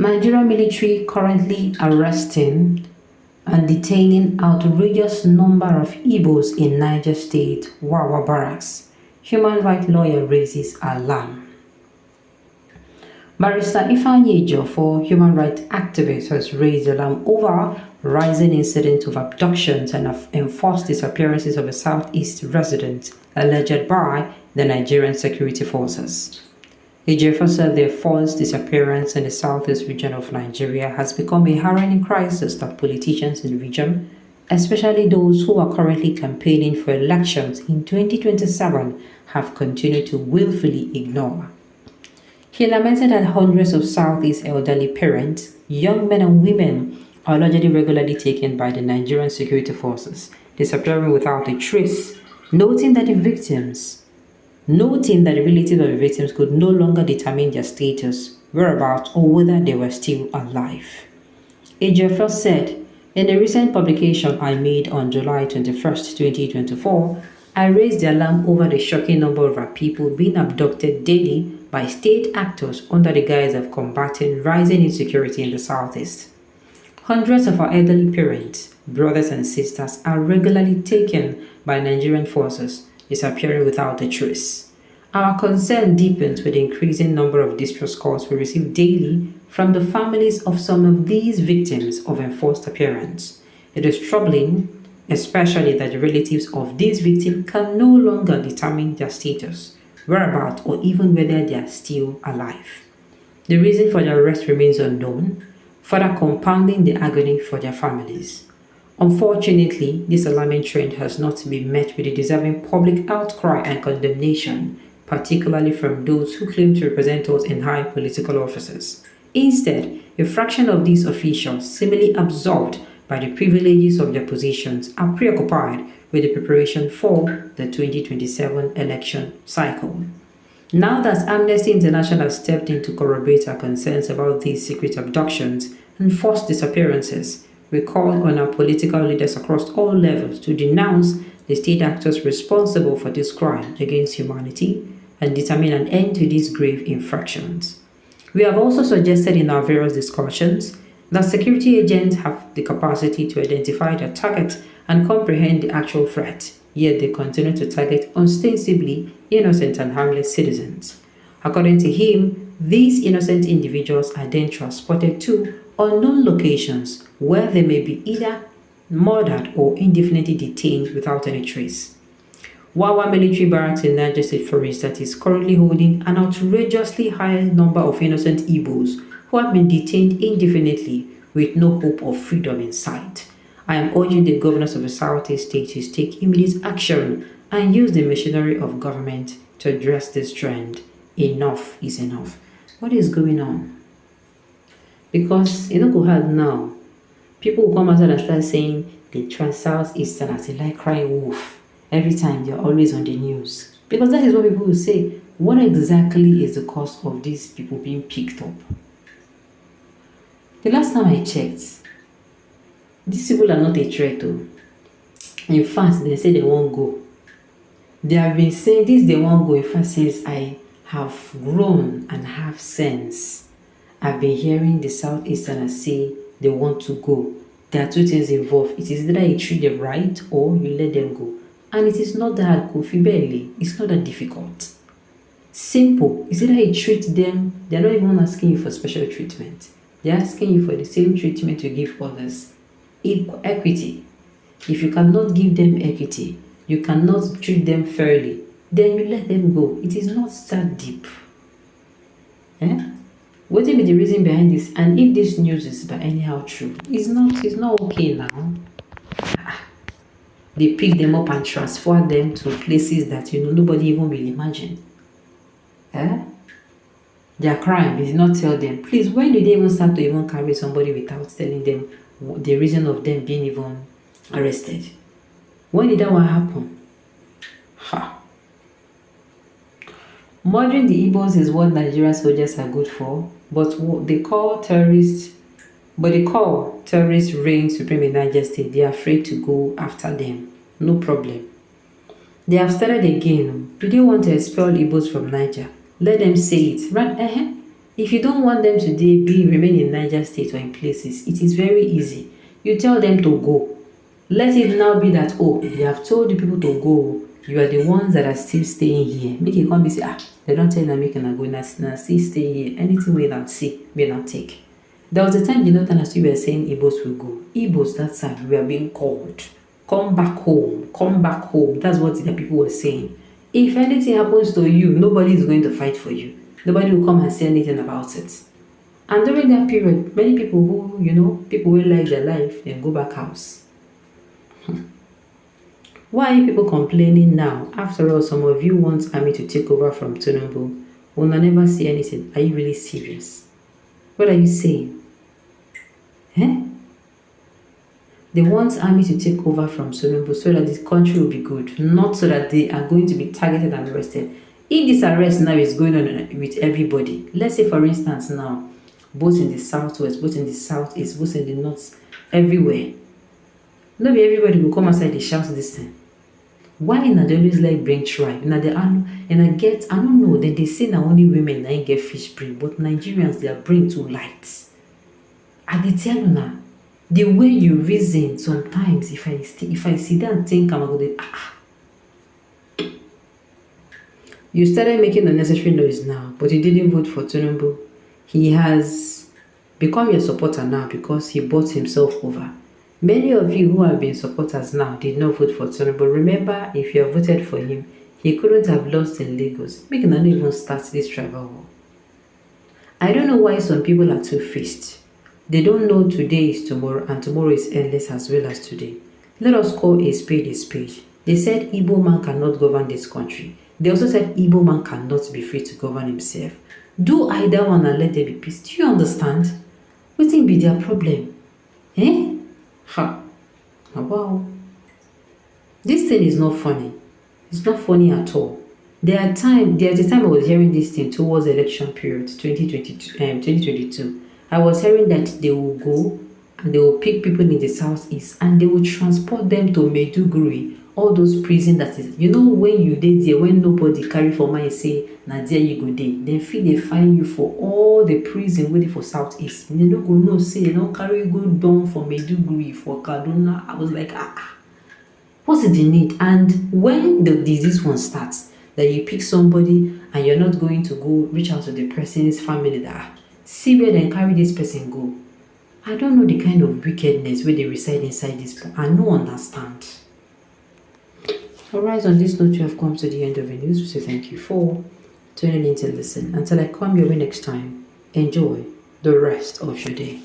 Nigerian military currently arresting and detaining outrageous number of Igbos in Niger State, Wawa Barracks. Human rights lawyer raises alarm. Barrister Ifeanyi Ejiofor, human rights activist, has raised alarm over rising incidents of abductions and of enforced disappearances of a southeast resident alleged by the Nigerian security forces. Ejiofor said the forced disappearance in the southeast region of Nigeria has become a harrowing crisis that politicians in the region, especially those who are currently campaigning for elections in 2027, have continued to willfully ignore. He lamented that hundreds of Southeast elderly parents, young men and women, are allegedly regularly taken by the Nigerian security forces, disappearing without a trace, noting that the relatives of the victims could no longer determine their status, whereabouts, or whether they were still alive. Ejiofor said, in a recent publication I made on July 21st, 2024, I raised the alarm over the shocking number of our people being abducted daily by state actors under the guise of combating rising insecurity in the southeast. Hundreds of our elderly parents, brothers and sisters are regularly taken by Nigerian forces, disappearing without a trace. Our concern deepens with the increasing number of distress calls we receive daily from the families of some of these victims of enforced appearance. It is troubling, especially that the relatives of these victims can no longer determine their status, whereabouts, or even whether they are still alive. The reason for their arrest remains unknown, further compounding the agony for their families. Unfortunately, this alarming trend has not been met with a deserving public outcry and condemnation, particularly from those who claim to represent us in high political offices. Instead, a fraction of these officials, seemingly absorbed by the privileges of their positions, are preoccupied with the preparation for the 2027 election cycle. Now that Amnesty International has stepped in to corroborate our concerns about these secret abductions and forced disappearances, we call on our political leaders across all levels to denounce the state actors responsible for this crime against humanity and determine an end to these grave infractions. We have also suggested in our various discussions that security agents have the capacity to identify their target and comprehend the actual threat, yet they continue to target ostensibly innocent and harmless citizens. According to him, these innocent individuals are then transported to unknown locations where they may be either murdered or indefinitely detained without any trace. Wawa military barracks in Niger State, for instance, is currently holding an outrageously high number of innocent Igbos who have been detained indefinitely with no hope of freedom in sight. I am urging the governors of the Southeast states to take immediate action and use the machinery of government to address this trend. Enough is enough. What is going on? Because you know, go hard now. People will come outside and start saying the Southeasterners they like crying wolf. Every time they're always on the news. Because that is what people will say. What exactly is the cause of these people being picked up? The last time I checked, these people are not a threat though. In fact, they say they won't go. They have been saying this they won't go. In fact, since I have grown and have sense, I've been hearing the Southeasterners say they want to go. There are two things involved. It is either you treat them right or you let them go. And it is not that barely. It's not that difficult. Simple. It's either you treat them, they're not even asking you for special treatment. They're asking you for the same treatment you give others. Equity. If you cannot give them equity, you cannot treat them fairly, then you let them go. It is not that deep. What will be the reason behind this? And if this news is by anyhow true, it's not okay now. They pick them up and transfer them to places that nobody even will imagine. Their crime, they did not tell them. Please, when did they even start to even carry somebody without telling them the reason of them being even arrested? When did that one happen? Murdering the Igbos is what Nigerian soldiers are good for, but what they call terrorists reign supreme in Niger State. They are afraid to go after them. No problem. They have started again. Do they want to expel Igbos from Niger? Let them say it. If you don't want them to remain in Niger State or in places, it is very easy. You tell them to go. Let it now be that, oh, they have told the people to go. You are the ones that are still staying here. Make it come be say, they don't tell them make a go, now still stay here. Anything we not see, we not take. There was a time the northern as we were saying Igbos will go. Igbos that side, we are being called. Come back home, come back home. That's what the people were saying. If anything happens to you, nobody is going to fight for you. Nobody will come and say anything about it. And during that period, many people who, people will like their life, then go back house. Why are people complaining now? After all, some of you want army to take over from Tinubu. Will I never see anything. Are you really serious? What are you saying? Eh? They want army to take over from Tinubu so that this country will be good, not so that they are going to be targeted and arrested. If this arrest now is going on with everybody, let's say for instance now, both in the southwest, both in the southeast, both in the north, everywhere. Maybe everybody will come outside and shout this thing. Why na they always like bring tribe? I don't know, they say na only women na get fish brain, but Nigerians their brain too light. I dey tell you now, the way you reason sometimes, if I sit down and think I'm going to you started making unnecessary noise now, but you didn't vote for Tinubu. He has become your supporter now because he bought himself over. Many of you who have been supporters now did not vote for Tinubu. Remember, if you have voted for him, he couldn't have lost in Lagos. Make not even start this tribal war. I don't know why some people are two-faced. They don't know today is tomorrow and tomorrow is endless as well as today. Let us call a spade a spade. They said Igbo man cannot govern this country. They also said Igbo man cannot be free to govern himself. Do either one and let there be peace. Do you understand? What will be their problem? Eh? Ha. Wow. This thing is not funny. It's not funny at all. There's a time I was hearing this thing towards election period 2022. I was hearing that they will go and they will pick people in the southeast and they will transport them to Maiduguri, all those prison that is, when you did there, when nobody carry for money say, now there you go there, then they find you for all the prison waiting for southeast. They don't go no say, they don't carry go down for Maiduguri, for Kaduna. I was like, what's the need? And when the disease one starts, that you pick somebody and you're not going to go reach out to the person's family that see where they carry this person go. I don't know the kind of wickedness where they reside inside this. I don't understand. Alright, on this note, you have come to the end of the news. We say thank you for tuning in to listen. Until I come your way next time, enjoy the rest of your day.